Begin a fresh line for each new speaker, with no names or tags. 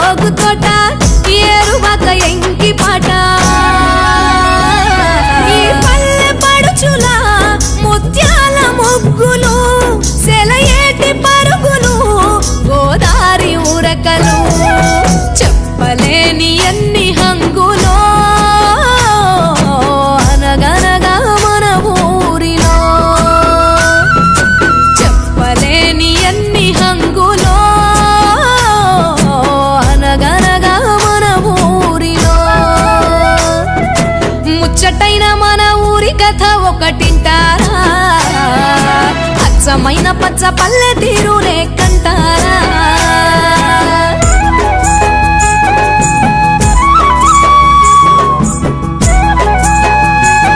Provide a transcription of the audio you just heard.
జోగు తోట ఏరువాక ఎంకి పాట ఈ పల్లె పడుచుల ముత్యాల ముగ్గులు సెలయేటి పరుగులు గోదారి ఉరకలు చెప్పలేని ఎన్ని హంగులో అనగనగా మన ఊరిలో చెప్పలేని ఎన్ని హంగులో అనగనగా మన ఊరిలో ముచ్చటైన మన ఊరి కథ ఒకటింటారా అచ్చమైన పచ్చ పల్లె తీరులే కంటారా